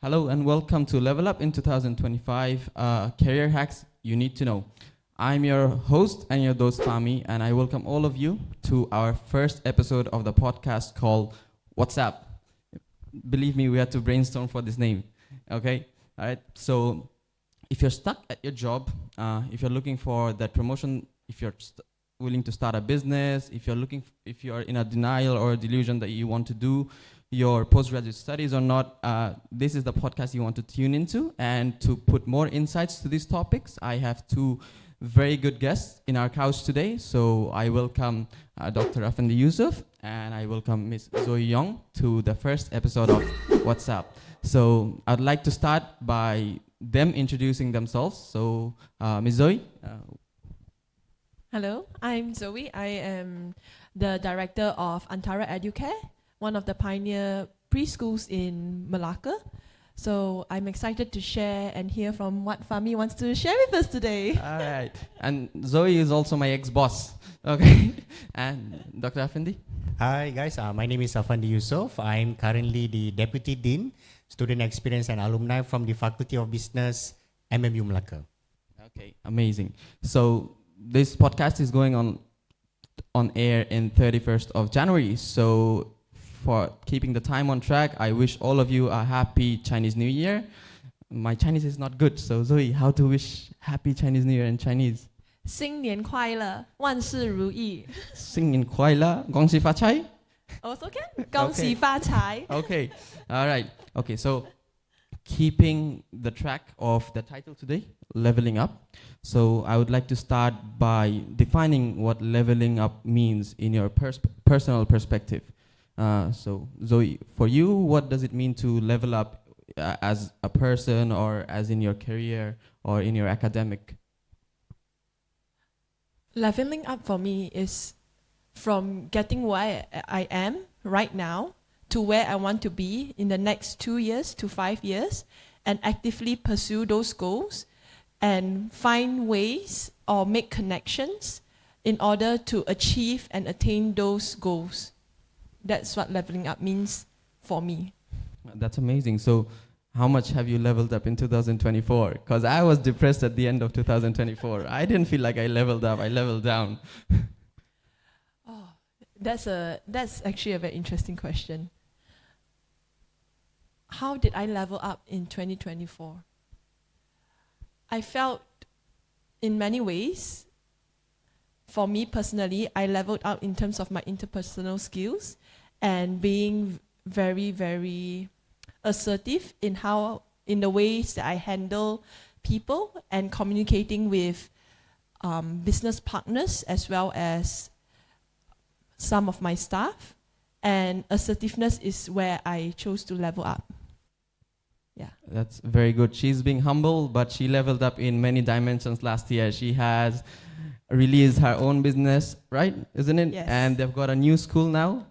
Hello and welcome to Level Up in 2025, Career Hacks You Need to Know. I'm your host and your host Fami, and I welcome all of you to our first episode of the podcast called What's Up? Believe me, we had to brainstorm for this name, okay? All right, so if you're stuck at your job, if you're looking for that promotion, if you're willing to start a business, if you're in a denial or a delusion that you want to do your postgraduate studies or not, this is the podcast you want to tune into. And to put more insights to these topics, I have two very good guests in our couch today. So I welcome Dr. Afandi Yusuf and I welcome Ms. Zoe Young to the first episode of What's Up. So I'd like to start by them introducing themselves. So Ms. Zoe. Hello, I'm Zoe. I am the director of Antara Educare, one of the pioneer preschools in Malacca. So I'm excited to share and hear from what Fami wants to share with us today. All right. And Zoe is also my ex-boss. Okay. And Dr. Afandi? Hi guys, my name is Afandi Yusuf. I'm currently the Deputy Dean, Student Experience and Alumni from the Faculty of Business, MMU Malacca. Okay, amazing. So this podcast is going on air in 31st of January. So for keeping the time on track, I wish all of you a happy Chinese New Year. My Chinese is not good, so Zoe, how to wish happy Chinese New Year in Chinese? 新年快乐，万事如意。新年快乐，恭喜发财。Also can? 恭喜发财。Okay, all right. Okay, so keeping the track of the title today, leveling up. So I would like to start by defining what leveling up means in your personal perspective. So Zoe, for you, what does it mean to level up as a person or as in your career or in your academic? Leveling up for me is from getting where I am right now to where I want to be in the next 2 years to 5 years, and actively pursue those goals and find ways or make connections in order to achieve and attain those goals. That's what leveling up means for me. That's amazing. So how much have you leveled up in 2024? Because I was depressed at the end of 2024. I didn't feel like I leveled up, I leveled down. Oh, that's actually a very interesting question. How did I level up in 2024? I felt in many ways, for me personally, I leveled up in terms of my interpersonal skills and being very, very assertive in the ways that I handle people and communicating with business partners as well as some of my staff. And assertiveness is where I chose to level up. Yeah. That's very good. She's being humble, but she leveled up in many dimensions last year. She has released her own business, right? Isn't it? Yes. And they've got a new school now.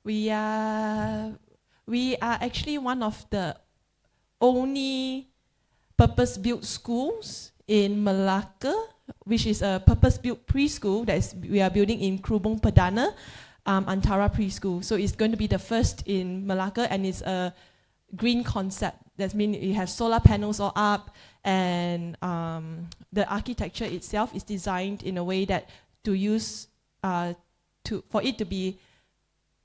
We are actually one of the only purpose-built schools in Malacca, which is a purpose-built preschool that we are building in Krubong Perdana, Antara Preschool. So it's going to be the first in Malacca, and it's a green concept. That means you have solar panels all up, and the architecture itself is designed in a way that for it to be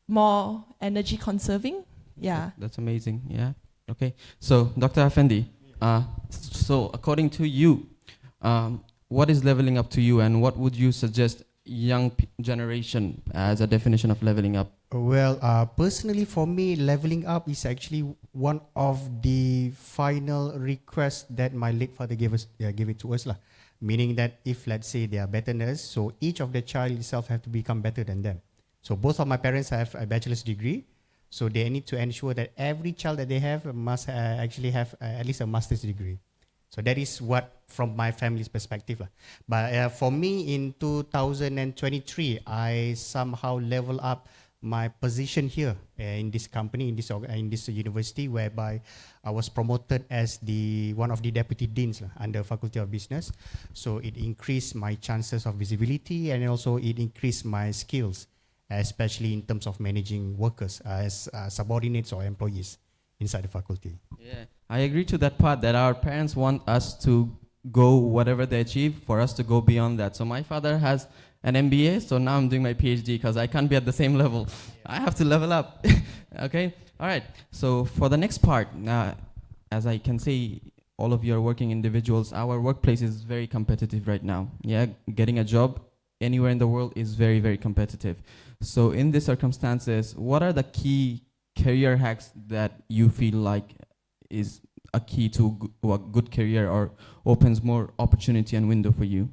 more energy conserving. Yeah. That's amazing. Yeah. Okay. So Dr. Afendi, so according to you, what is leveling up to you, and what would you suggest young generation as a definition of leveling up? Well, personally for me, leveling up is actually one of the final requests that my late father gave it to us. Meaning that if, let's say, they are better nurse, so each of the child itself have to become better than them. So both of my parents have a bachelor's degree, so they need to ensure that every child that they have must actually have at least a master's degree. So that is what from my family's perspective. But for me in 2023, I somehow level up my position here in this company, in this university, whereby I was promoted as one of the deputy deans under Faculty of Business. So it increased my chances of visibility, and also it increased my skills, especially in terms of managing workers as subordinates or employees. inside the faculty. Yeah, I agree to that part that our parents want us to go whatever they achieve for us to go beyond that. So my father has an MBA, so now I'm doing my PhD because I can't be at the same level. I have to level up. Okay, all right. So for the next part, as I can see, all of you are working individuals. Our workplace is very competitive right now. Yeah, getting a job anywhere in the world is very, very competitive. So in these circumstances, what are the key career hacks that you feel like is a key to a good career or opens more opportunity and window for you?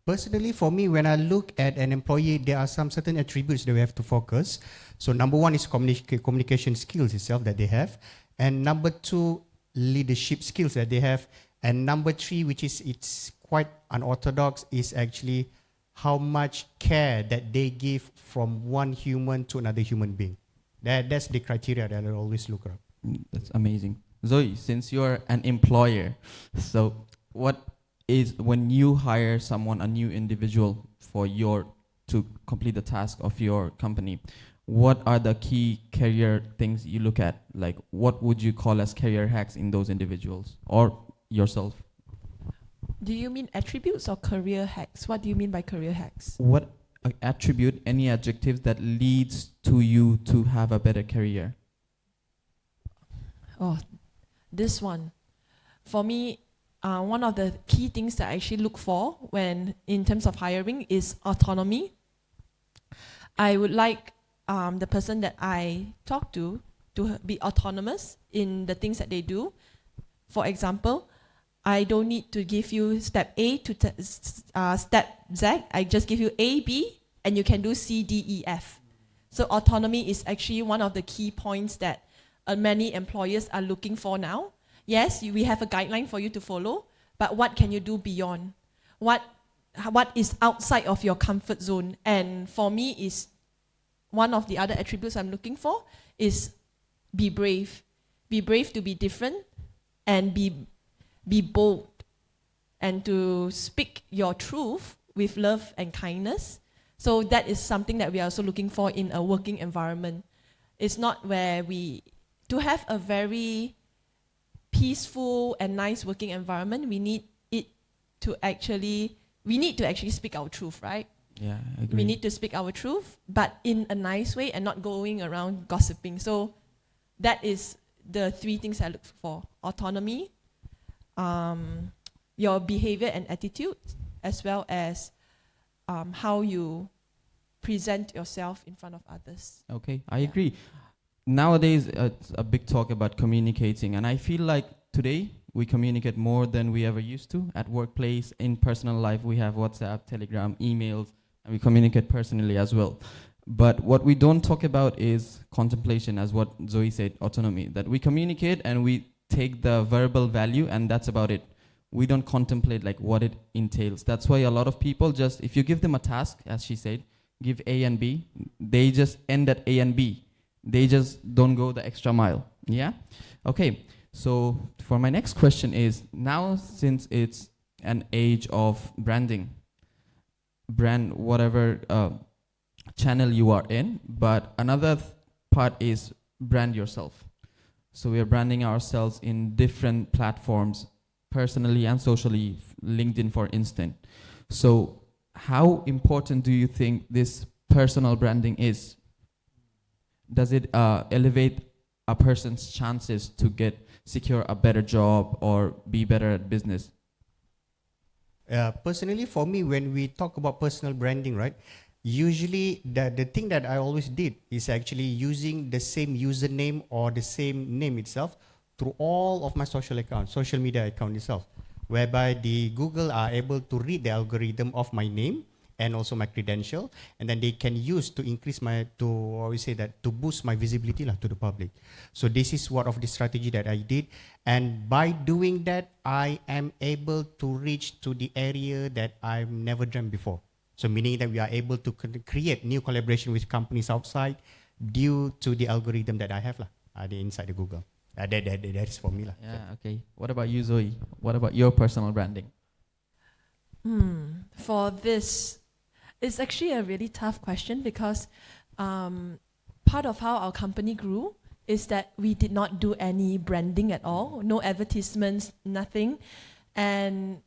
Personally, for me, when I look at an employee, there are some certain attributes that we have to focus. So number one is communication skills itself that they have. And number two, leadership skills that they have. And number three, which is it's quite unorthodox, is actually how much care that they give from one human to another human being. That's the criteria that I always look at. That's amazing. Zoe, since you're an employer, so what is when you hire someone, a new individual to complete the task of your company, what are the key career things you look at? Like what would you call as career hacks in those individuals or yourself? Do you mean attributes or career hacks? What do you mean by career hacks? What attribute, any adjectives that leads to you to have a better career? Oh, this one. For me, one of the key things that I actually look for when in terms of hiring is autonomy. I would like the person that I talk to be autonomous in the things that they do. For example, I don't need to give you step A to step Z. I just give you A, B, and you can do C, D, E, F. So autonomy is actually one of the key points that many employers are looking for now. Yes, we have a guideline for you to follow, but what can you do beyond? What is outside of your comfort zone? And for me, is one of the other attributes I'm looking for is be brave. Be brave to be different and be bold and to speak your truth with love and kindness. So that is something that we are also looking for in a working environment. It's not where to have a very peaceful and nice working environment, we need to actually speak our truth, right? Yeah, I agree. We need to speak our truth, but in a nice way and not going around gossiping. So that is the three things I look for: autonomy, your behavior and attitude, as well as how you present yourself in front of others. Okay, I agree. Nowadays, it's a big talk about communicating, and I feel like today we communicate more than we ever used to. At workplace, in personal life, we have WhatsApp, Telegram, emails, and we communicate personally as well. But what we don't talk about is contemplation, as what Zoe said, autonomy. That we communicate and we take the verbal value, and that's about it. We don't contemplate like what it entails. That's why a lot of people just, if you give them a task, as she said, give A and B, they just end at A and B. They just don't go the extra mile. Yeah? Okay. So for my next question is, now since it's an age of branding, brand whatever channel you are in, but another part is brand yourself. So we are branding ourselves in different platforms, personally and socially, LinkedIn for instance. So how important do you think this personal branding is? Does it elevate a person's chances to secure a better job or be better at business? Personally, for me, when we talk about personal branding, right, usually the thing that I always did is actually using the same username or the same name itself through all of my social media account itself, whereby the Google are able to read the algorithm of my name and also my credential, and then they can use to increase to boost my visibility to the public. So this is one of the strategy that I did, and by doing that, I am able to reach to the area that I've never dreamt before. So meaning that we are able to create new collaboration with companies outside due to the algorithm that I have inside the Google. That is for me. Yeah, okay. What about you, Zoe? What about your personal branding? For this, it's actually a really tough question because part of how our company grew is that we did not do any branding at all, no advertisements, nothing. And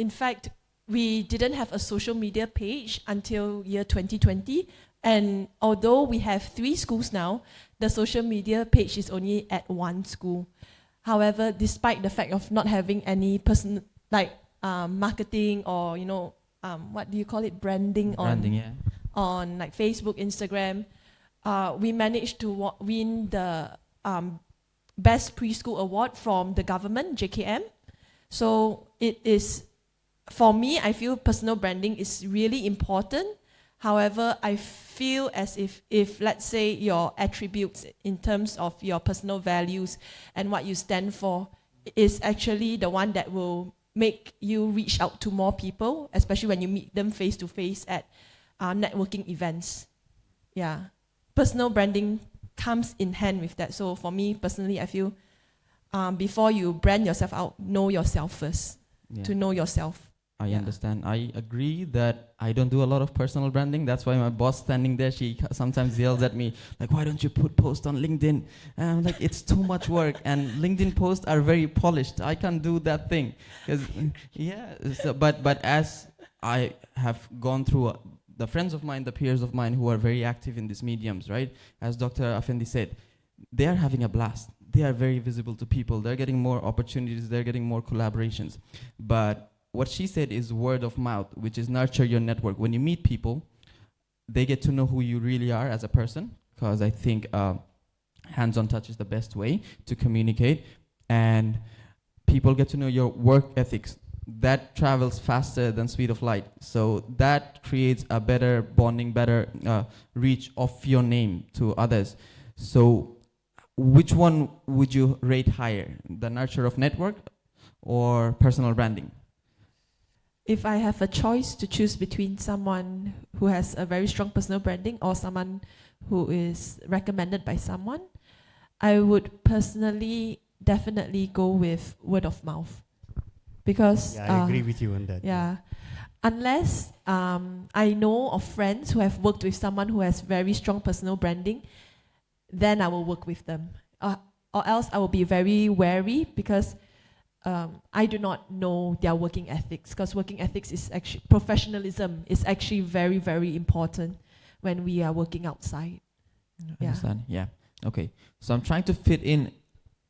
in fact, we didn't have a social media page until year 2020. And although we have 3 schools now, the social media page is only at 1 school. However, despite the fact of not having any marketing or, what do you call it, branding on like Facebook, Instagram, we managed to win the Best Preschool Award from the government, JKM. So it is, for me, I feel personal branding is really important. However, I feel as if let's say your attributes in terms of your personal values and what you stand for is actually the one that will make you reach out to more people, especially when you meet them face to face at networking events. Yeah, personal branding comes in hand with that. So for me personally, I feel before you brand yourself out, know yourself first. Yeah. To know yourself. I understand. I agree that I don't do a lot of personal branding. That's why my boss standing there, she sometimes yells at me, like, why don't you put post on LinkedIn? And I'm like, it's too much work. And LinkedIn posts are very polished. I can't do that thing. But as I have gone through the friends of mine, the peers of mine who are very active in these mediums, right? As Dr. Afendi said, they are having a blast. They are very visible to people. They're getting more opportunities. They're getting more collaborations. But what she said is word of mouth, which is nurture your network. When you meet people, they get to know who you really are as a person, because I think hands-on touch is the best way to communicate. And people get to know your work ethics. That travels faster than speed of light. So that creates a better bonding, better reach of your name to others. So which one would you rate higher, the nurture of network or personal branding? If I have a choice to choose between someone who has a very strong personal branding or someone who is recommended by someone, I would personally definitely go with word of mouth. Because I agree with you on that. Yeah. Unless I know of friends who have worked with someone who has very strong personal branding, then I will work with them. Or else I will be very wary, because I do not know their working ethics, because working ethics is actually, professionalism is actually very, very important when we are working outside. Understand? Yeah. Okay. So I'm trying to fit in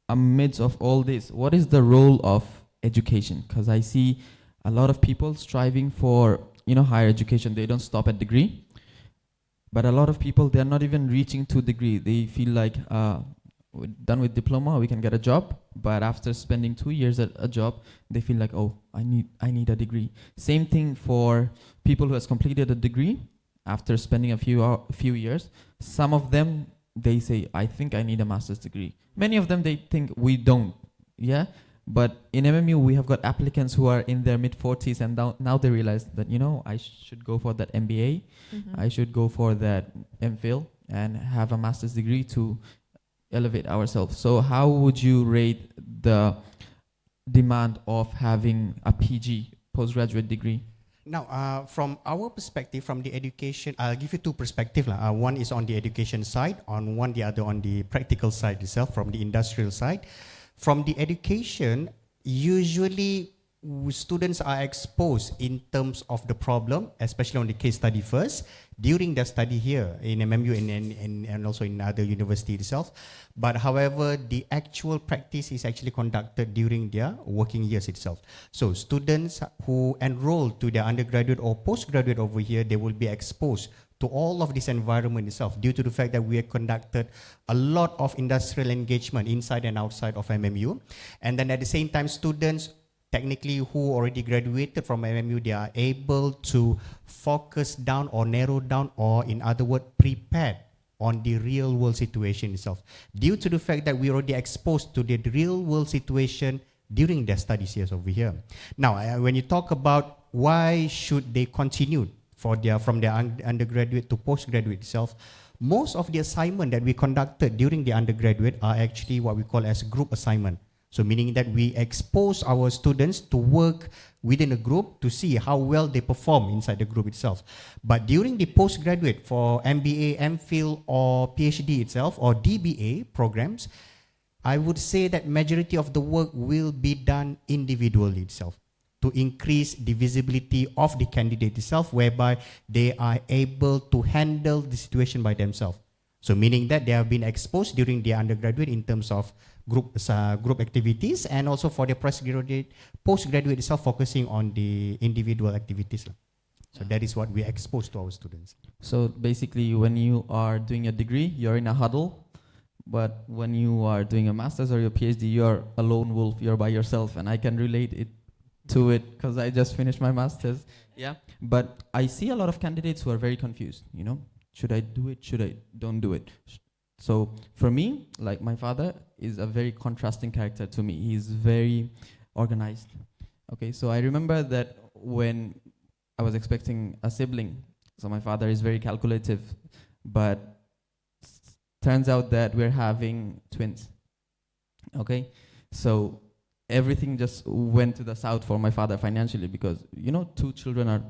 amidst of all this. What is the role of education? Because I see a lot of people striving for, higher education. They don't stop at degree. But a lot of people, they're not even reaching to degree. They feel like, we're done with diploma, we can get a job. But after spending 2 years at a job, they feel like, oh, I need a degree. Same thing for people who has completed a degree after spending a few years. Some of them, they say, I think I need a master's degree. Many of them, they think we don't. Yeah. But in MMU, we have got applicants who are in their mid-40s, and now they realize that, I should go for that MBA. Mm-hmm. I should go for that MPhil and have a master's degree to elevate ourselves. So how would you rate the demand of having a PG, postgraduate degree? Now, from our perspective, from the education, I'll give you 2 perspectives. One is on the education side, the other on the practical side itself, from the industrial side. From the education, usually students are exposed in terms of the problem, especially on the case study first, during their study here in MMU and also in other university itself. But however, the actual practice is actually conducted during their working years itself. So students who enroll to their undergraduate or postgraduate over here, they will be exposed to all of this environment itself, due to the fact that we have conducted a lot of industrial engagement inside and outside of MMU. And then at the same time, students technically who already graduated from MMU, they are able to focus down or narrow down, or in other words, prepared on the real world situation itself, due to the fact that we already exposed to the real world situation during their studies years over here. Now, when you talk about why should they continue from their undergraduate to postgraduate itself, most of the assignment that we conducted during the undergraduate are actually what we call as group assignment. So meaning that we expose our students to work within a group to see how well they perform inside the group itself. But during the postgraduate for MBA, MPhil or PhD itself or DBA programs, I would say that majority of the work will be done individually itself to increase the visibility of the candidate itself, whereby they are able to handle the situation by themselves. So meaning that they have been exposed during their undergraduate in terms of group activities, and also for the postgraduate itself focusing on the individual activities. So that is what we expose to our students. So basically, when you are doing a degree, you're in a huddle, but when you are doing a master's or your PhD, you're a lone wolf, you're by yourself, and I can relate it to it because I just finished my master's. Yeah, but I see a lot of candidates who are very confused, you know, should I do it, should I don't do it? So for me, like my father is a very contrasting character to me. He's very organized. Okay, so I remember that when I was expecting a sibling, so my father is very calculative, but turns out that we're having twins. Okay, so everything just went to the south for my father financially because, you know, 2 children are...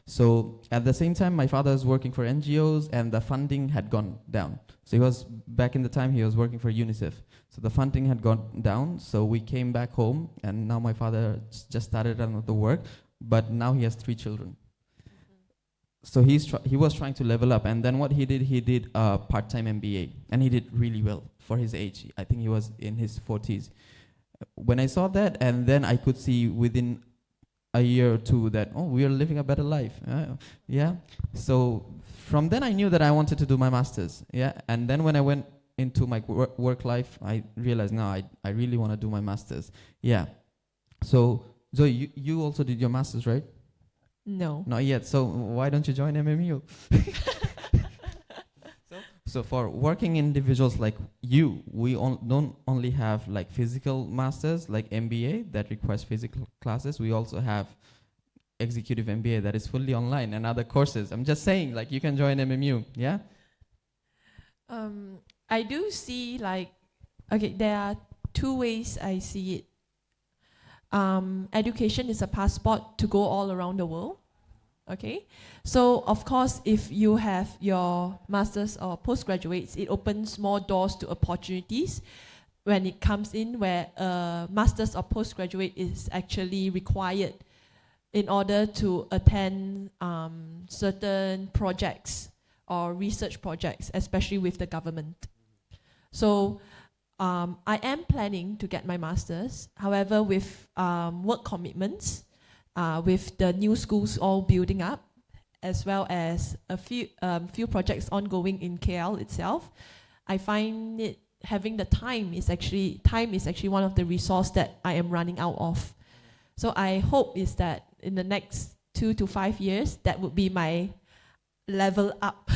So at the same time, my father is working for NGOs and the funding had gone down. So he was, back in the time, he was working for UNICEF. So the funding had gone down, so we came back home and now my father just started another work, but now he has 3 children. So he was trying to level up, and then what he did a part-time MBA, and he did really well for his age. I think he was in his 40s. When I saw that, and then I could see within a year or two that, oh, we are living a better life. Yeah. So from then I knew that I wanted to do my master's. Yeah. And then when I went into my work life, I realized, no, I really want to do my master's. Yeah. So Zoe, you also did your master's, right? No. Not yet. So why don't you join MMU? So for working individuals like you, we don't only have like physical masters like MBA that requires physical classes. We also have executive MBA that is fully online and other courses. I'm just saying, like, you can join MMU, yeah? I do see like, okay, there are 2 ways I see it. Education is a passport to go all around the world. Okay, so of course, if you have your master's or postgraduates, it opens more doors to opportunities when it comes in where a master's or postgraduate is actually required in order to attend certain projects or research projects, especially with the government. So I am planning to get my master's. However, with work commitments, with the new schools all building up, as well as a few projects ongoing in KL itself, I find it having the time is actually one of the resources that I am running out of. So I hope is that in the next 2 to 5 years, that would be my level up.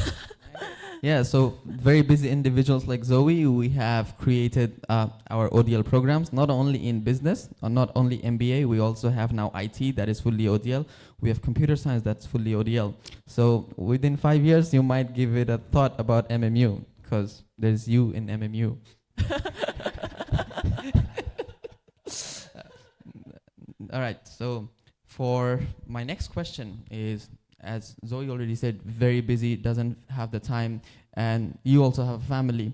Yeah, so very busy individuals like Zoe, we have created our ODL programs, not only in business, or not only MBA, we also have now IT that is fully ODL. We have computer science that's fully ODL. So within 5 years, you might give it a thought about MMU, because there's you in MMU. All right, so for my next question is, as Zoe already said, very busy, doesn't have the time, and you also have a family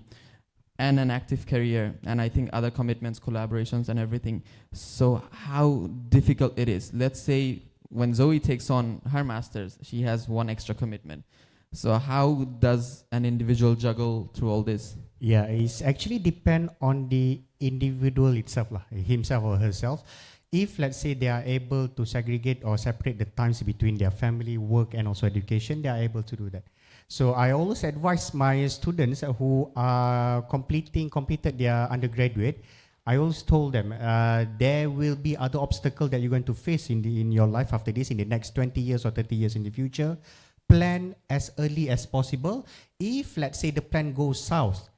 and an active career, and I think other commitments, collaborations, and everything. So how difficult it is. Let's say when Zoe takes on her master's, she has 1 extra commitment. So how does an individual juggle through all this? Yeah, it's actually depend on the individual itself, himself or herself. If, let's say, they are able to segregate or separate the times between their family, work, and also education, they are able to do that. So I always advise my students who are completed their undergraduate, I always told them there will be other obstacles that you're going to face in your life after this, in the next 20 years or 30 years in the future. Plan as early as possible. If, let's say, the plan goes south,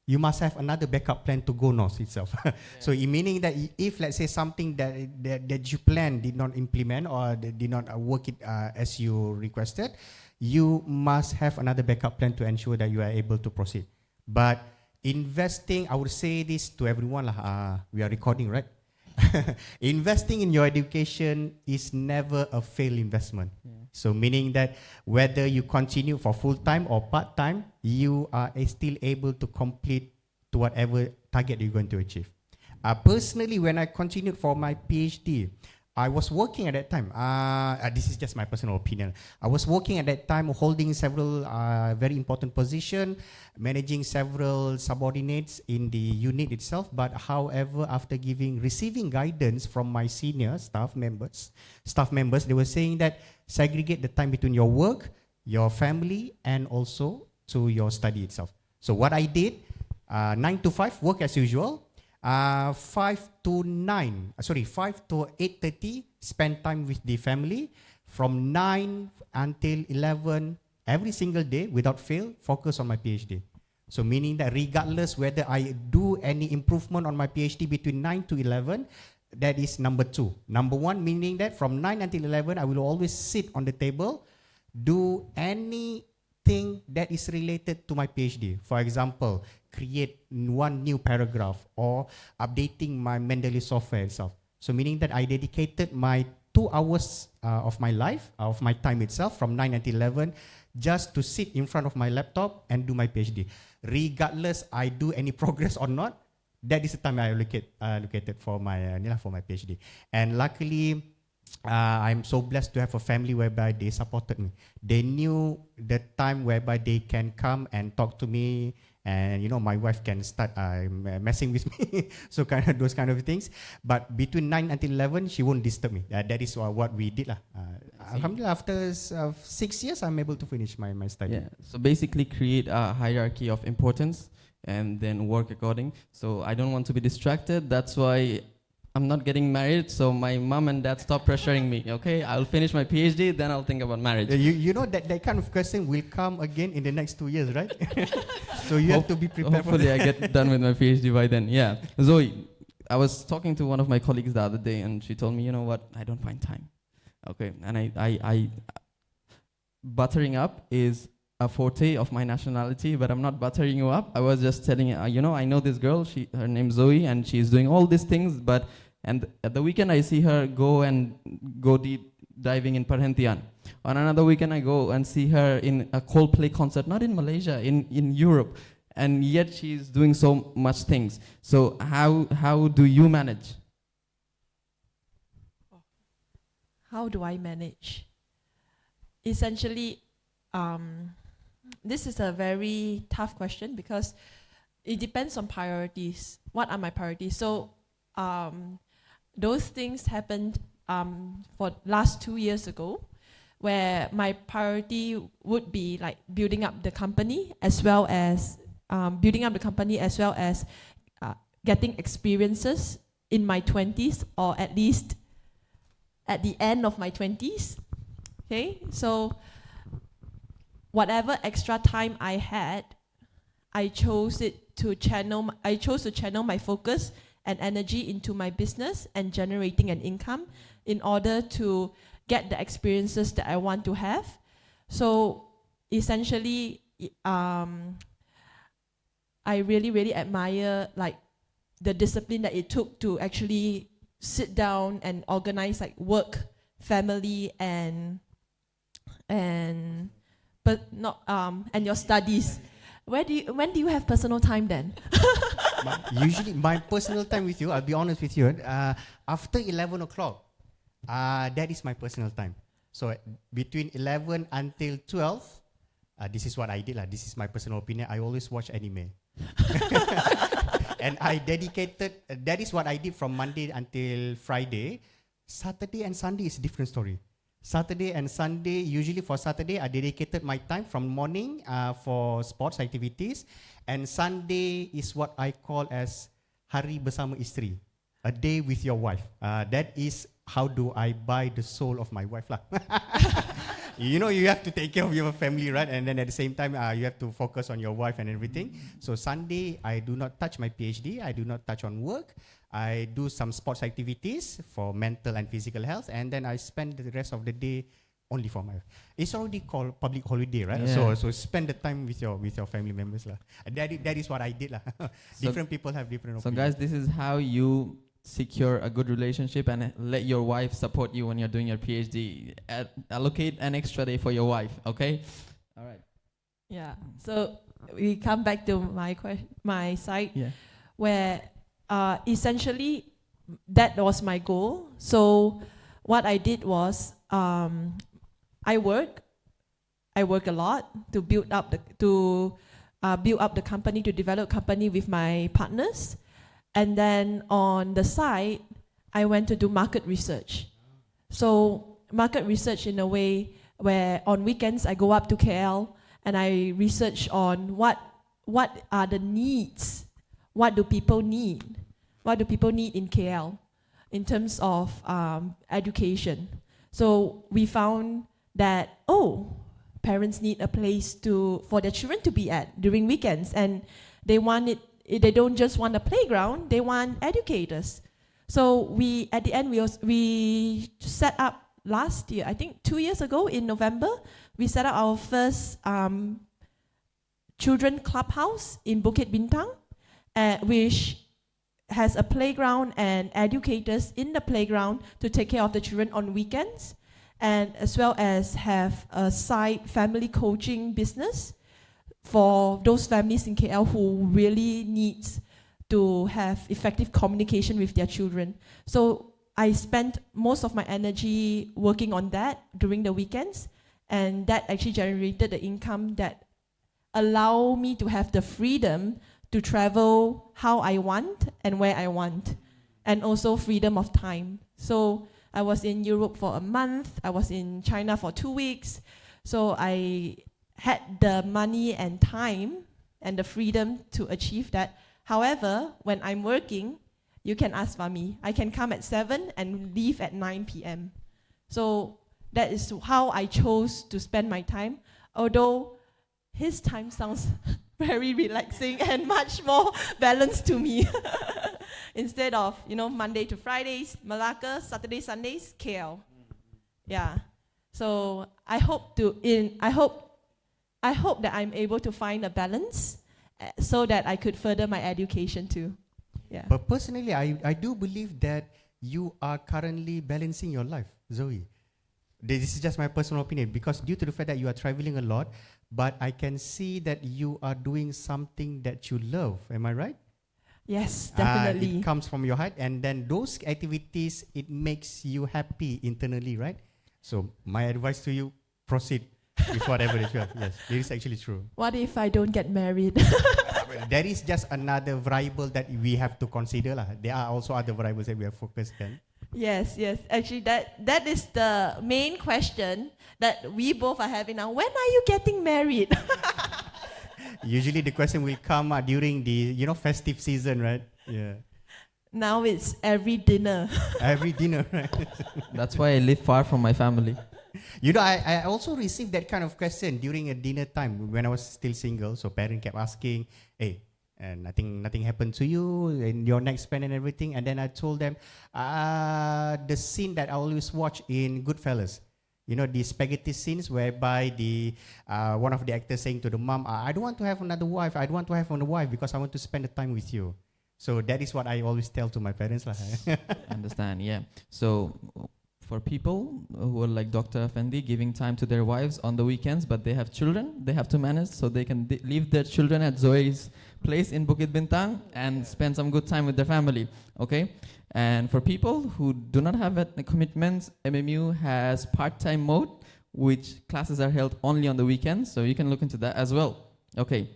you must have another backup plan to go north itself. Yeah. So meaning that if, let's say, something that you planned did not implement or did not work it as you requested, you must have another backup plan to ensure that you are able to proceed. But investing, I would say this to everyone lah. We are recording, right? Investing in your education is never a failed investment. So meaning that whether you continue for full-time or part-time, you are still able to complete to whatever target you're going to achieve. Personally, when I continued for my PhD, I was working at that time. This is just my personal opinion. I was working at that time, holding several very important positions, managing several subordinates in the unit itself. But however, after receiving guidance from my senior staff members, they were saying that segregate the time between your work, your family, and also to your study itself. So what I did, 9 to 5, work as usual. 5 to 8:30, spend time with the family. From 9 until 11, every single day, without fail, focus on my PhD. So meaning that regardless whether I do any improvement on my PhD between 9 to 11, that is number 2. Number 1, meaning that from 9 until 11, I will always sit on the table, do anything that is related to my PhD. For example, create one new paragraph or updating my Mendeley software itself. So meaning that I dedicated my 2 hours of my life, of my time itself, from 9 until 11, just to sit in front of my laptop and do my PhD. Regardless I do any progress or not, that is the time I allocated for my PhD. And luckily, I'm so blessed to have a family whereby they supported me. They knew the time whereby they can come and talk to me, and my wife can start messing with me. So those kind of things. But between 9 until 11, she won't disturb me. That is what we did. Alhamdulillah, after 6 years, I'm able to finish my study. Yeah. So basically create a hierarchy of importance and then work according. So I don't want to be distracted. That's why I'm not getting married, so my mom and dad stop pressuring me. Okay, I'll finish my PhD, then I'll think about marriage. You know that kind of question will come again in the next 2 years, right? So you have to be prepared. Hopefully I get done with my PhD by then. Yeah. Zoe, I was talking to one of my colleagues the other day, and she told me, you know what, I don't find time. Okay, and I buttering up is a forte of my nationality, but I'm not buttering you up. I was just telling I know this girl, her name's Zoe, and she's doing all these things, and at the weekend I see her go deep diving in Perhentian. On another weekend I go and see her in a Coldplay concert, not in Malaysia, in Europe, and yet she's doing so much things. So how do you manage? How do I manage? Essentially, this is a very tough question because it depends on priorities. What are my priorities? So those things happened for last 2 years ago, where my priority would be like building up the company as well as getting experiences in my 20s, or at least at the end of my 20s. Okay, so whatever extra time I had, I chose to channel my focus and energy into my business and generating an income in order to get the experiences that I want to have. So essentially, I really, really admire like the discipline that it took to actually sit down and organize like work, family, and your studies. When do you have personal time then? Usually my personal time with you, I'll be honest with you, after 11 o'clock, that is my personal time. So between 11 until 12, this is what I did. This is my personal opinion. I always watch anime. And I dedicated, that is what I did from Monday until Friday. Saturday and Sunday is a different story. Saturday and Sunday, usually for Saturday, I dedicated my time from morning for sports activities. And Sunday is what I call as Hari Bersama Isteri, a day with your wife. That is how do I buy the soul of my wife lah. You have to take care of your family, right? And then at the same time, you have to focus on your wife and everything. So Sunday, I do not touch my PhD. I do not touch on work. I do some sports activities for mental and physical health. And then I spend the rest of the day only for my. It's already called public holiday, right? Yeah. So spend the time with your family members lah. That is what I did lah. Different people have different So opinions. guys, this is how you secure a good relationship and let your wife support you when you're doing your PhD. Allocate an extra day for your wife, okay? All right. Yeah. So we come back to my side, where essentially that was my goal. So what I did was I work a lot to build up the company, to develop company with my partners, and then on the side I went to do market research. So market research in a way where on weekends I go up to KL and I research on what are the needs, what do people need in KL in terms of education. So we found that parents need a place for their children to be at during weekends, and they don't just want a playground, they want educators. So at the end we set up last year, I think 2 years ago in November, we set up our first children clubhouse in Bukit Bintang, which has a playground and educators in the playground to take care of the children on weekends, and as well as have a side family coaching business for those families in KL who really needs to have effective communication with their children. So I spent most of my energy working on that during the weekends, and that actually generated the income that allow me to have the freedom to travel how I want and where I want, and also freedom of time. So I was in Europe for a month, I was in China for 2 weeks, so I had the money and time and the freedom to achieve that. However, when I'm working, you can ask for me. I can come at 7 and leave at 9 p.m. So that is how I chose to spend my time, although his time sounds very relaxing and much more balanced to me. Instead of, Monday to Fridays, Malacca, Saturday, Sundays, KL. Yeah. So I hope that I'm able to find a balance so that I could further my education too. Yeah. But personally, I do believe that you are currently balancing your life, Zoe. This is just my personal opinion, because due to the fact that you are traveling a lot, but I can see that you are doing something that you love. Am I right? Yes, definitely. It comes from your heart, and then those activities, it makes you happy internally, right? So my advice to you, proceed with whatever that you have. Yes, it is actually true. What if I don't get married? That is just another variable that we have to consider lah. There are also other variables that we have focused on. Yes. Actually, that is the main question that we both are having now. When are you getting married? Usually the question will come during the festive season, right? Yeah. Now it's every dinner. Every dinner, right? That's why I live far from my family. I also received that kind of question during a dinner time when I was still single. So parents kept asking, hey, and nothing happened to you in your next plan and everything. And then I told them the scene that I always watch in Goodfellas. The spaghetti scenes whereby one of the actors saying to the mom, I don't want to have another wife. I don't want to have another wife because I want to spend the time with you. So that is what I always tell to my parents. Understand, yeah. So for people who are like Dr. Effendi, giving time to their wives on the weekends, but they have children, they have to manage, so they can leave their children at Zoe's place in Bukit Bintang and spend some good time with their family, okay? And for people who do not have commitments, MMU has part-time mode, which classes are held only on the weekends, so you can look into that as well. Okay,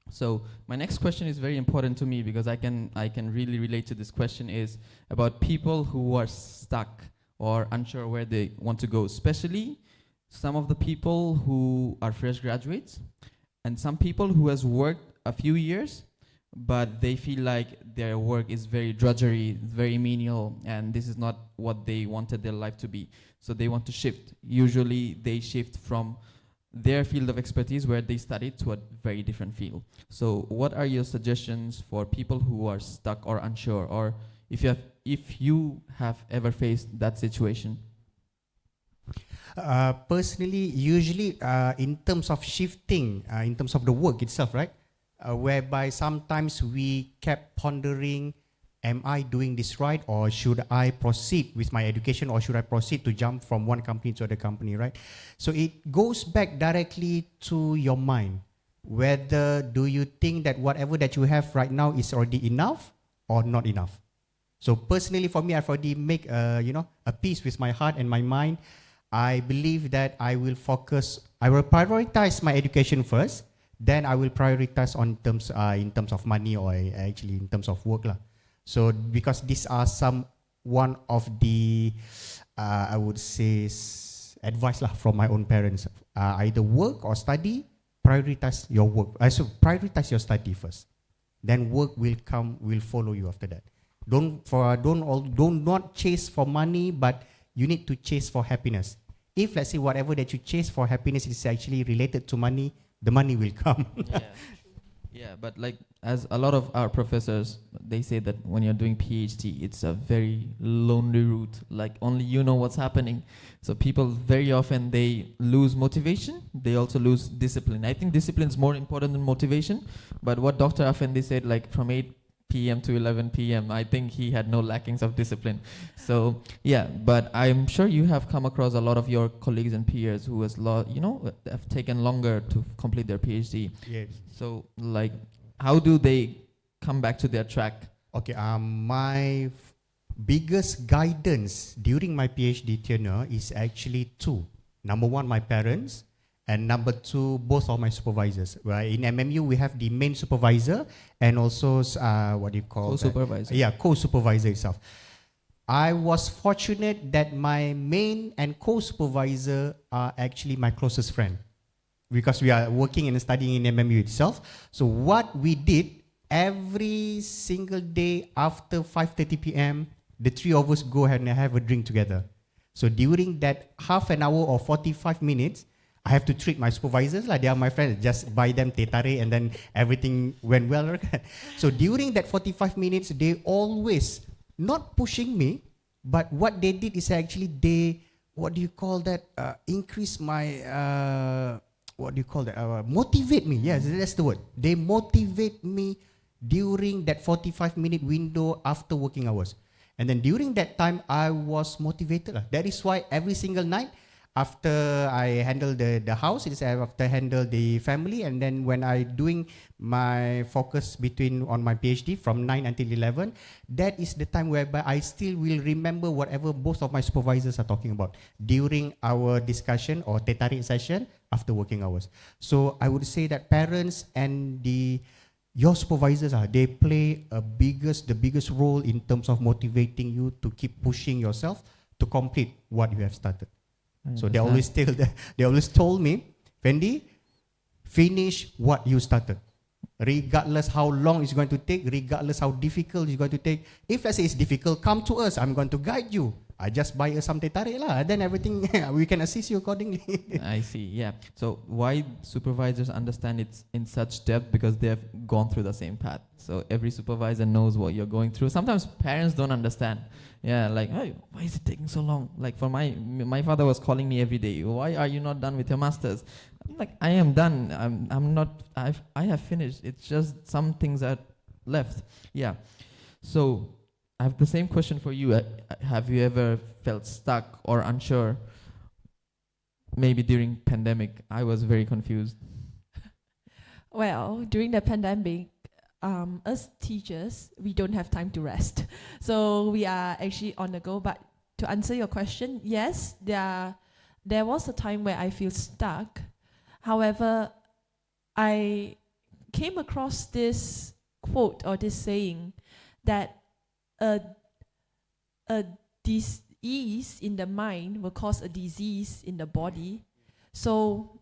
so my next question is very important to me because I can really relate to this question, is about people who are stuck or unsure where they want to go, especially some of the people who are fresh graduates and some people who has worked a few years, but they feel like their work is very drudgery, very menial, and this is not what they wanted their life to be. So they want to shift. Usually they shift from their field of expertise where they studied to a very different field. So what are your suggestions for people who are stuck or unsure, or if you have ever faced that situation? Personally, usually in terms of shifting, in terms of the work itself, right? Whereby sometimes we kept pondering, am I doing this right, or should I proceed with my education, or should I proceed to jump from one company to other company, right? So it goes back directly to your mind. Whether do you think that whatever that you have right now is already enough or not enough? So personally, for me, I've already make a peace with my heart and my mind. I believe that I will prioritize my education first, then I will prioritize in terms of money, or actually in terms of work lah. So because these are one of the I would say advice lah from my own parents. Either work or study. Prioritize your work. So prioritize your study first. Then work will follow you after that. Don't not chase for money, but you need to chase for happiness. If let's say whatever that you chase for happiness is actually related to money, the money will come. Yeah. Yeah, but like as a lot of our professors, they say that when you're doing PhD, it's a very lonely route. Like only you know what's happening. So people very often they lose motivation. They also lose discipline. I think discipline is more important than motivation. But what Dr. Afendi said, like from 8 p.m. to 11 p.m., I think he had no lackings of discipline. So yeah, but I'm sure you have come across a lot of your colleagues and peers who have taken longer to complete their PhD. Yes. So like, how do they come back to their track? Okay, my biggest guidance during my PhD tenure is actually two. Number one, my parents, and number two, both of my supervisors. Right? In MMU, we have the main supervisor and also what do you call co-supervisor? Yeah, co-supervisor itself. I was fortunate that my main and co-supervisor are actually my closest friend, because we are working and studying in MMU itself. So what we did every single day after 5:30 p.m., the three of us go ahead and have a drink together. So during that half an hour or 45 minutes, I have to treat my supervisors like they are my friends, just buy them teh tarik, and then everything went well. So during that 45 minutes, they always not pushing me, but what they did is actually increase my motivate me. Yes, that's the word. They motivate me during that 45-minute window after working hours. And then during that time, I was motivated. That is why every single night, after I handle the house, after I handle the family, and then when I doing my focus on my PhD from 9 until 11, that is the time whereby I still will remember whatever both of my supervisors are talking about during our discussion or teh tarik session after working hours. So I would say that parents and your supervisors they play the biggest role in terms of motivating you to keep pushing yourself to complete what you have started. So they always told me, Fendi, finish what you started. Regardless how long it's going to take, regardless how difficult it's going to take. If let's say it's difficult, come to us. I'm going to guide you. I just buy some teh tarik lah. Then everything we can assist you accordingly. I see. Yeah. So why supervisors understand it in such depth? Because they have gone through the same path. So every supervisor knows what you're going through. Sometimes parents don't understand. Yeah, like, hey, why is it taking so long? Like for my father was calling me every day. Why are you not done with your masters? I'm like, I am done. I'm not. I have finished. It's just some things are left. Yeah. So I have the same question for you. Have you ever felt stuck or unsure? Maybe during pandemic, I was very confused. Well, during the pandemic, us teachers, we don't have time to rest. So we are actually on the go. But to answer your question, yes, there was a time where I feel stuck. However, I came across this quote or this saying that a disease in the mind will cause a disease in the body. So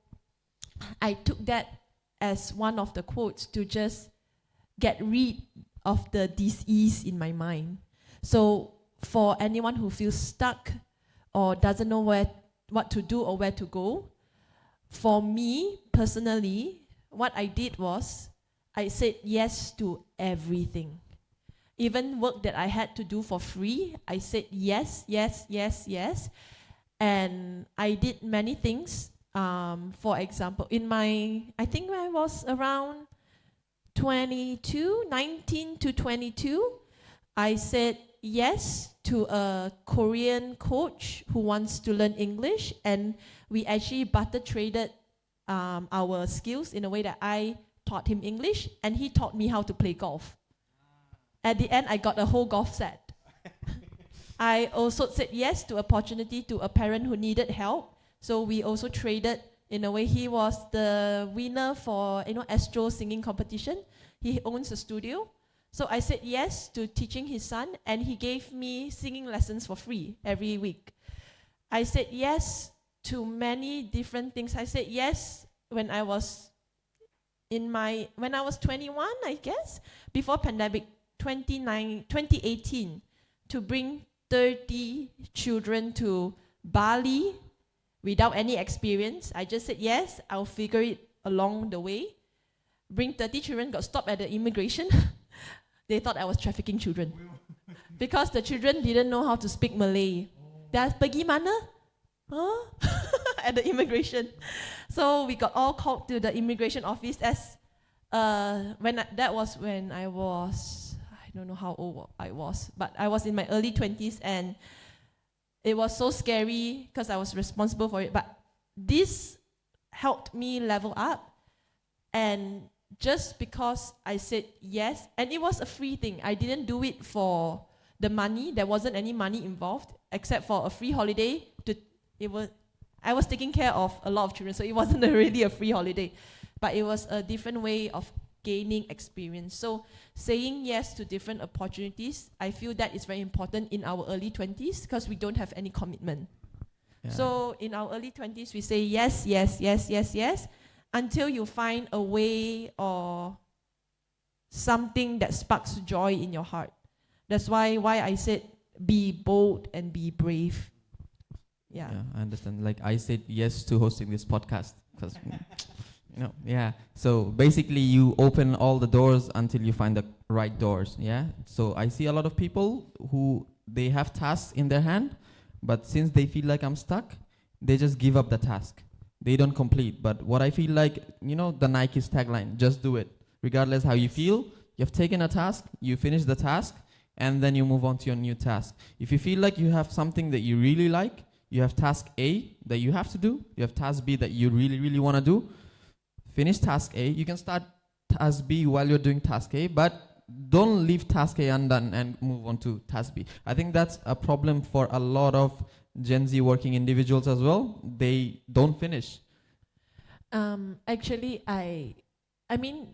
I took that as one of the quotes to just get rid of the disease in my mind. So for anyone who feels stuck or doesn't know what to do or where to go, for me personally, what I did was I said yes to everything. Even work that I had to do for free, I said yes, yes, yes, yes. And I did many things. For example, I think when I was around 19 to 22, I said yes to a Korean coach who wants to learn English, and we actually barter traded our skills in a way that I taught him English and he taught me how to play golf. At the end, I got a whole golf set. I also said yes to opportunity to a parent who needed help, so we also traded. In a way, he was the winner for Astro singing competition. He owns a studio. So I said yes to teaching his son, and he gave me singing lessons for free every week. I said yes to many different things. I said yes when I was 21, I guess, before pandemic, 2018, to bring 30 children to Bali without any experience. I just said yes, I'll figure it along the way. Bring 30 children, got stopped at the immigration. They thought I was trafficking children. Because the children didn't know how to speak Malay. Dah pergi mana? Huh? At the immigration. So we got all called to the immigration office that was when I was, I don't know how old I was, but I was in my early 20s, and it was so scary because I was responsible for it. But this helped me level up, and just because I said yes, and it was a free thing. I didn't do it for the money. There wasn't any money involved except for a free holiday. I was taking care of a lot of children, so it wasn't really a free holiday. But it was a different way of gaining experience. So saying yes to different opportunities, I feel that is very important in our early 20s because we don't have any commitment. Yeah. So in our early 20s, we say yes, yes, yes, yes, yes, until you find a way or something that sparks joy in your heart. That's why I said be bold and be brave. Yeah, I understand. Like I said yes to hosting this podcast because, yeah. So basically you open all the doors until you find the right doors, yeah? So I see a lot of people who they have tasks in their hand, but since they feel like I'm stuck, they just give up the task. They don't complete. But what I feel like, the Nike's tagline, just do it. Regardless how you feel, you've taken a task, you finish the task, and then you move on to your new task. If you feel like you have something that you really like, you have task A that you have to do, you have task B that you really, really want to do, finish task A, you can start task B while you're doing task A, but don't leave task A undone and move on to task B. I think that's a problem for a lot of Gen Z working individuals as well. They don't finish. Actually, I mean,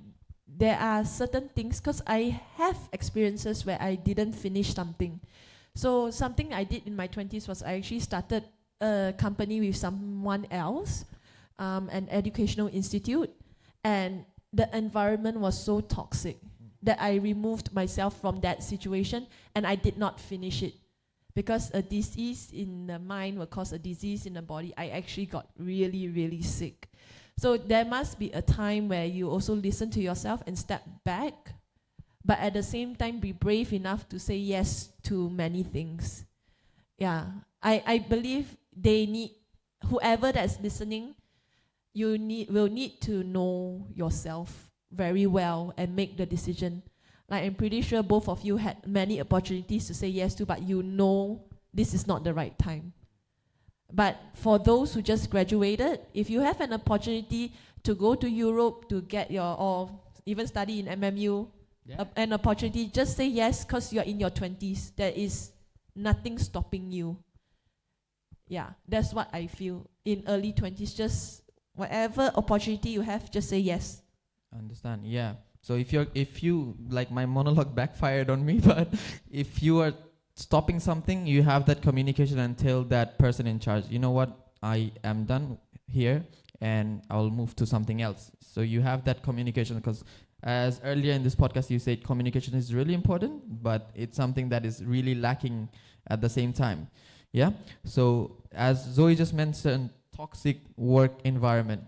there are certain things, because I have experiences where I didn't finish something. So something I did in my 20s was I actually started a company with someone else, an educational institute, and the environment was so toxic that I removed myself from that situation, and I did not finish it. Because a disease in the mind will cause a disease in the body, I actually got really, really sick. So there must be a time where you also listen to yourself and step back, but at the same time be brave enough to say yes to many things. Yeah, I believe whoever that's listening, will need to know yourself very well and make the decision. Like I'm pretty sure both of you had many opportunities to say yes to, but this is not the right time. But for those who just graduated, if you have an opportunity to go to Europe to get or even study in MMU, an opportunity, just say yes because you're in your 20s. There is nothing stopping you. Yeah, that's what I feel. In early 20s, just whatever opportunity you have, just say yes. I understand, yeah. So if you like my monologue backfired on me, but if you are stopping something, you have that communication and tell that person in charge, you know what, I am done here and I'll move to something else. So you have that communication, because as earlier in this podcast you said communication is really important, but it's something that is really lacking at the same time. Yeah. So as Zoe just mentioned, toxic work environment,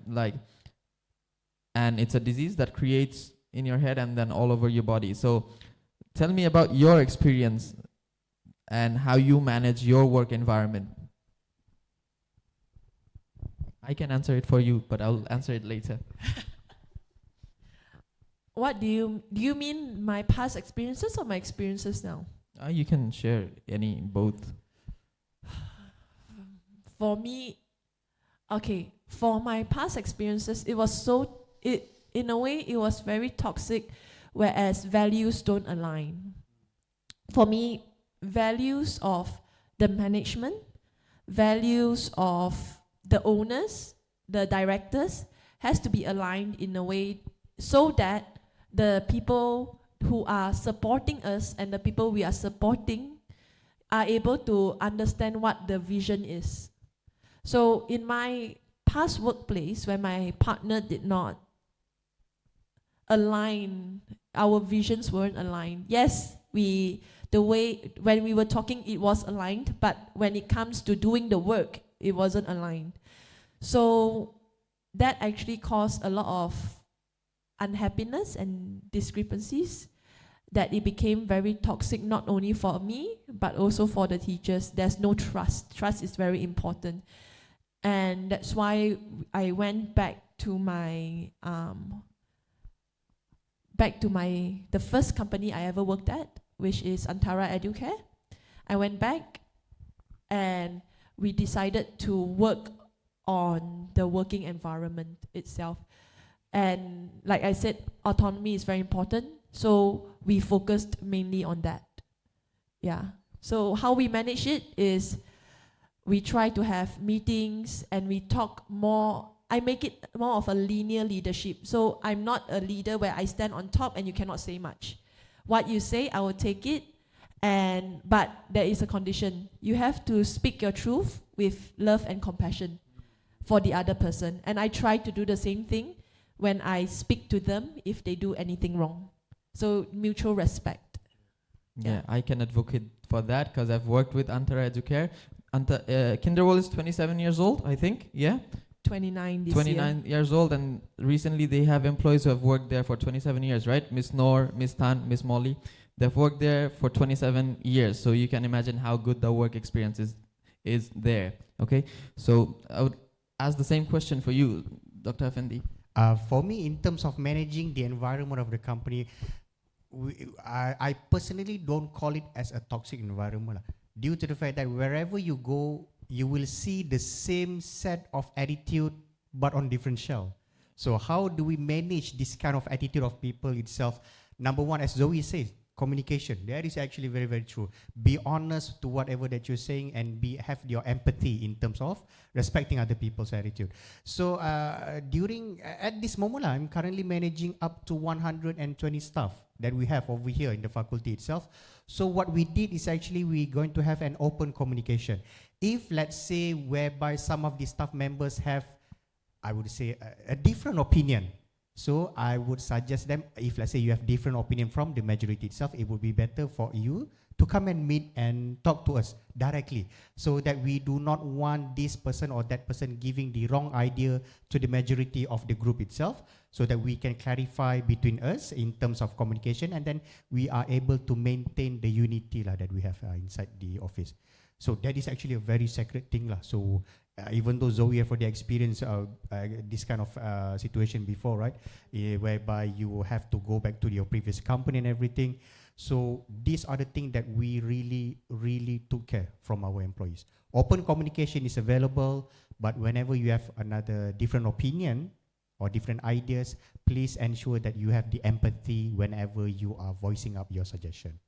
and it's a disease that creates in your head and then all over your body. So tell me about your experience and how you manage your work environment. I can answer it for you, but I'll answer it later. What do you mean my past experiences or my experiences now? You can share any, both. For me, okay, for my past experiences, it was in a way it was very toxic, whereas values don't align. For me, values of the management, values of the owners, the directors, has to be aligned in a way so that the people who are supporting us and the people we are supporting are able to understand what the vision is. So in my past workplace, where my partner did not align, our visions weren't aligned. Yes, the way when we were talking, it was aligned, but when it comes to doing the work, it wasn't aligned. So that actually caused a lot of unhappiness and discrepancies, that it became very toxic, not only for me, but also for the teachers. There's no trust. Trust is very important. And that's why I went back to the first company I ever worked at, which is Antara Educare. I went back and we decided to work on the working environment itself. And like I said, autonomy is very important. So we focused mainly on that. Yeah. So how we manage it is we try to have meetings and we talk more. I make it more of a linear leadership. So I'm not a leader where I stand on top and you cannot say much. What you say, I will take it. But there is a condition. You have to speak your truth with love and compassion for the other person. And I try to do the same thing when I speak to them if they do anything wrong. So mutual respect. Yeah, I can advocate for that because I've worked with Antara Educare. Kinderwall is 27 years old, I think. Yeah. 29 this 29 year. years old, and recently they have employees who have worked there for 27 years, right? Miss Noor, Miss Tan, Miss Molly. They've worked there for 27 years, so you can imagine how good the work experience is there. Okay, so I would ask the same question for you, Dr. Effendi. For me, in terms of managing the environment of the company, I personally don't call it as a toxic environment, due to the fact that wherever you go, you will see the same set of attitude, but on different shell. So how do we manage this kind of attitude of people itself? Number one, as Zoe says, communication. That is actually very, very true. Be honest to whatever that you're saying and have your empathy in terms of respecting other people's attitude. So at this moment, I'm currently managing up to 120 staff that we have over here in the faculty itself. So what we did is actually we're going to have an open communication. If, let's say, whereby some of the staff members have, I would say, a different opinion, so I would suggest them, if let's say you have different opinion from the majority itself, it would be better for you to come and meet and talk to us directly, so that we do not want this person or that person giving the wrong idea to the majority of the group itself, so that we can clarify between us in terms of communication, and then we are able to maintain the unity that we have inside the office. So that is actually a very sacred thing. So even though Zoe have already experienced this kind of situation before, right? Whereby you have to go back to your previous company and everything. So these are the things that we really, really took care from our employees. Open communication is available, but whenever you have another different opinion or different ideas, please ensure that you have the empathy whenever you are voicing up your suggestion.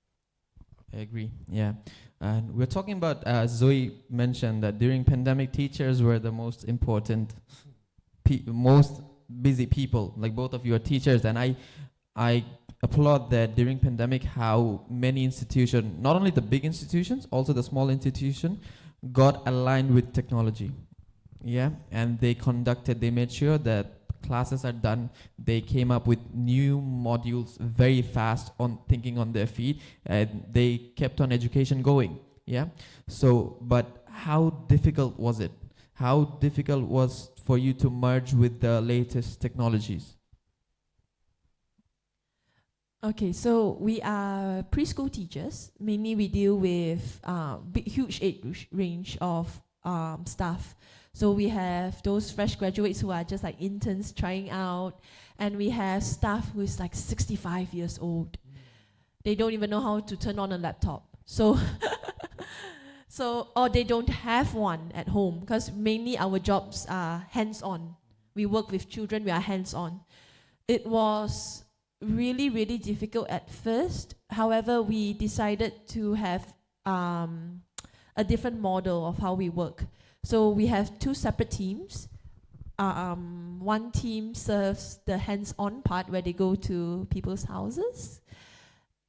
I agree, yeah. And we're talking about, Zoe mentioned that during pandemic, teachers were the most important, most busy people. Like both of you are teachers, and I applaud that during pandemic how many institutions, not only the big institutions, also the small institution, got aligned with technology. Yeah, and they made sure that classes are done. They came up with new modules very fast, on thinking on their feet, and they kept on education going. Yeah. So, but how difficult was it? How difficult was for you to merge with the latest technologies? Okay, so we are preschool teachers. Mainly we deal with huge age range of staff. So we have those fresh graduates who are just like interns trying out, and we have staff who is like 65 years old. They don't even know how to turn on a laptop. So, or they don't have one at home, because mainly our jobs are hands-on. We work with children, we are hands-on. It was really, really difficult at first. However, we decided to have a different model of how we work. So we have two separate teams. One team serves the hands-on part where they go to people's houses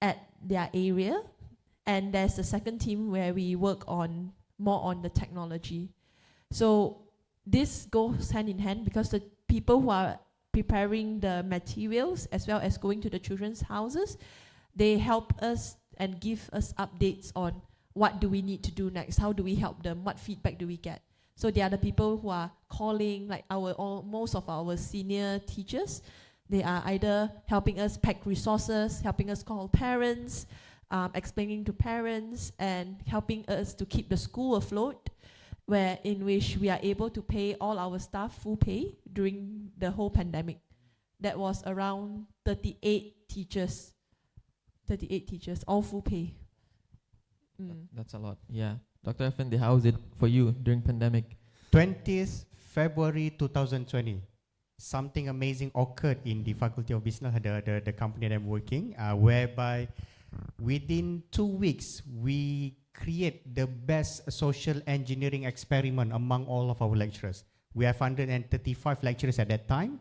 at their area. And there's the second team where we work on more on the technology. So this goes hand in hand, because the people who are preparing the materials as well as going to the children's houses, they help us and give us updates on what do we need to do next, how do we help them, what feedback do we get. So they are the people who are calling, like most of our senior teachers. They are either helping us pack resources, helping us call parents, explaining to parents, and helping us to keep the school afloat, in which we are able to pay all our staff full pay during the whole pandemic. That was around 38 teachers, all full pay. That's a lot, yeah. Dr. Effendi, how is it for you during pandemic? 20th February 2020. Something amazing occurred in the Faculty of Business, the company that I'm working, whereby within 2 weeks, we create the best social engineering experiment among all of our lecturers. We have 135 lecturers at that time.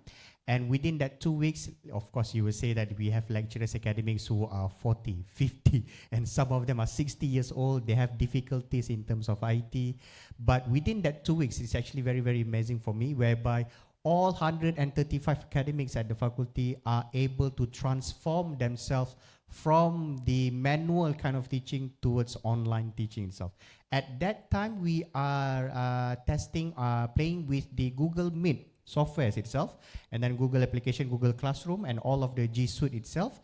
And within that 2 weeks, of course, you will say that we have lecturers, academics who are 40, 50, and some of them are 60 years old. They have difficulties in terms of IT. But within that 2 weeks, it's actually very, very amazing for me, whereby all 135 academics at the faculty are able to transform themselves from the manual kind of teaching towards online teaching itself. At that time, we are playing with the Google Meet software itself, and then Google application, Google Classroom, and all of the G Suite itself.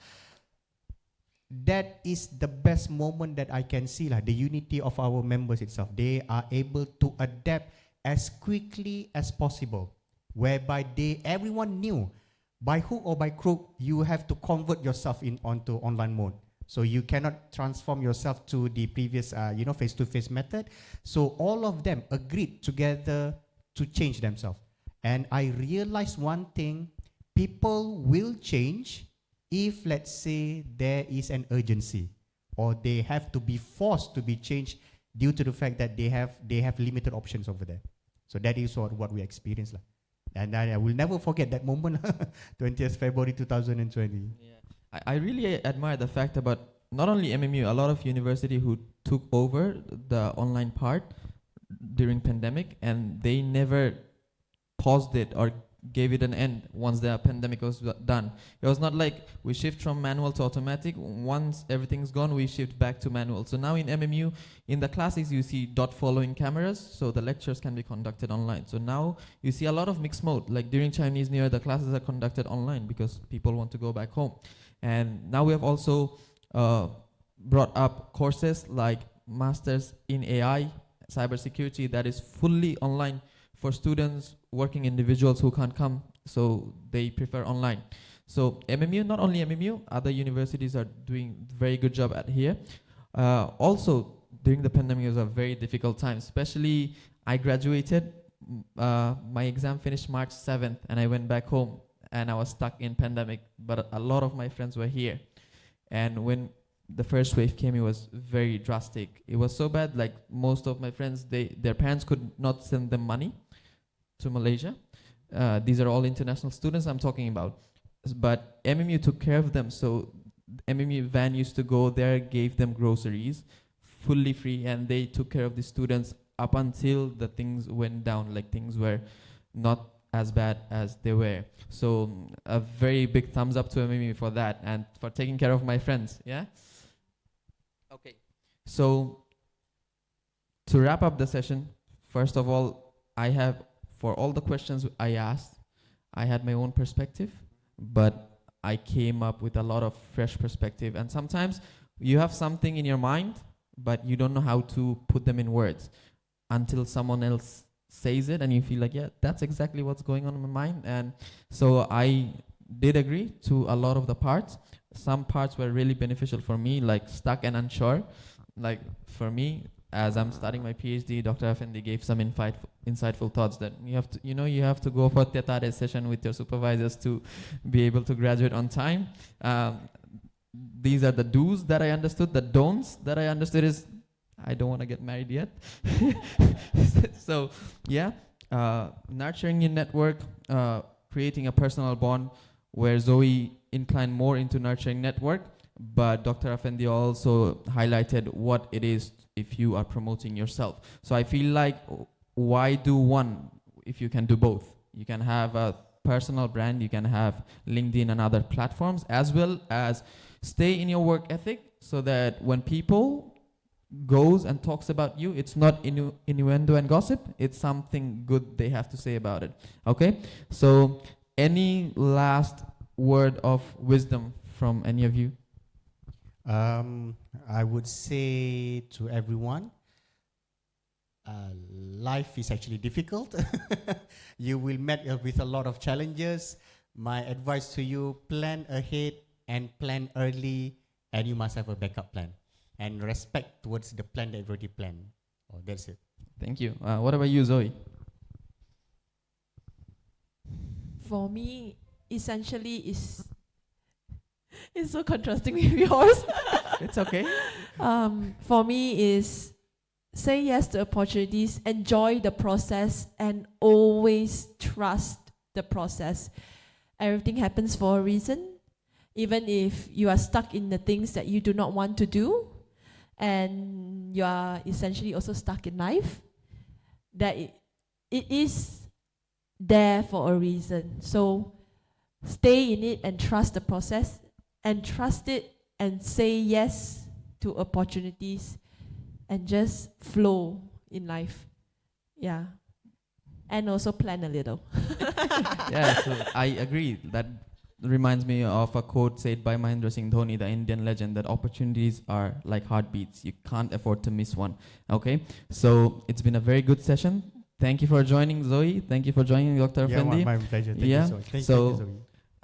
That is the best moment that I can see, like the unity of our members itself. They are able to adapt as quickly as possible, whereby everyone knew by hook or by crook, you have to convert yourself onto online mode. So you cannot transform yourself to the previous, face-to-face method. So all of them agreed together to change themselves. And I realized one thing: people will change if, let's say, there is an urgency, or they have to be forced to be changed due to the fact that they have limited options over there. So that is what we experienced. And I will never forget that moment, 20th February 2020. Yeah. I really admire the fact about not only MMU, a lot of university who took over the online part during pandemic, and they never paused it or gave it an end once the pandemic was done. It was not like we shift from manual to automatic. Once everything's gone, we shift back to manual. So now in MMU, in the classes, you see dot following cameras, so the lectures can be conducted online. So now you see a lot of mixed mode. Like during Chinese New Year, the classes are conducted online because people want to go back home. And now we have also brought up courses like Masters in AI, Cybersecurity, that is fully online for students, working individuals who can't come, so they prefer online. So MMU, not only MMU, other universities are doing very good job at here. Also, during the pandemic, it was a very difficult time, especially I graduated, my exam finished March 7th, and I went back home, and I was stuck in pandemic, but a lot of my friends were here. And when the first wave came, it was very drastic. It was so bad, like most of my friends, their parents could not send them money to Malaysia. These are all international students I'm talking about. But MMU took care of them, so MMU van used to go there, gave them groceries, fully free, and they took care of the students up until the things went down, like things were not as bad as they were. So a very big thumbs up to MMU for that and for taking care of my friends, yeah? Okay, so to wrap up the session, first of all, for all the questions I asked, I had my own perspective, but I came up with a lot of fresh perspective. And sometimes you have something in your mind, but you don't know how to put them in words until someone else says it and you feel like, yeah, that's exactly what's going on in my mind. And so I did agree to a lot of the parts. Some parts were really beneficial for me, like stuck and unsure. Like for me, as I'm starting my PhD, Dr. Effendi gave some insightful thoughts that you have to go for tetare session with your supervisors to be able to graduate on time. These are the do's that I understood. The don'ts that I understood is I don't want to get married yet. So yeah, nurturing your network, creating a personal bond, where Zoe inclined more into nurturing network, but Dr. Effendi also highlighted what it is if you are promoting yourself. So I feel like, why do one if you can do both? You can have a personal brand, you can have LinkedIn and other platforms, as well as stay in your work ethic, so that when people goes and talks about you, it's not innuendo and gossip, it's something good they have to say about it. Okay, so any last word of wisdom from any of you? I would say to everyone, life is actually difficult. You will meet with a lot of challenges. My advice to you, plan ahead and plan early, and you must have a backup plan and respect towards the plan that you've already planned. Oh, that's it. Thank you. What about you, Zoe? For me, essentially is it's so contrasting with yours. It's okay. For me is say yes to opportunities, enjoy the process, and always trust the process. Everything happens for a reason. Even if you are stuck in the things that you do not want to do, and you are essentially also stuck in life, that it is there for a reason. So stay in it and trust the process, and trust it and say yes to opportunities, and just flow in life. Yeah. And also plan a little. Yeah, so I agree. That reminds me of a quote said by Mahendra Singh Dhoni, the Indian legend, that opportunities are like heartbeats. You can't afford to miss one. Okay, so it's been a very good session. Thank you for joining, Zoe. Thank you for joining, Dr. Effendi. Yeah, my pleasure. Thank Yeah. you, Zoe. Thank So you, Zoe.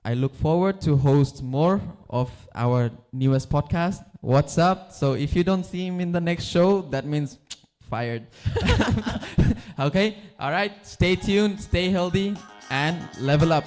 I look forward to host more of our newest podcast, What's Up? So if you don't see him in the next show, that means fired. Okay? All right. Stay tuned, stay healthy, and level up.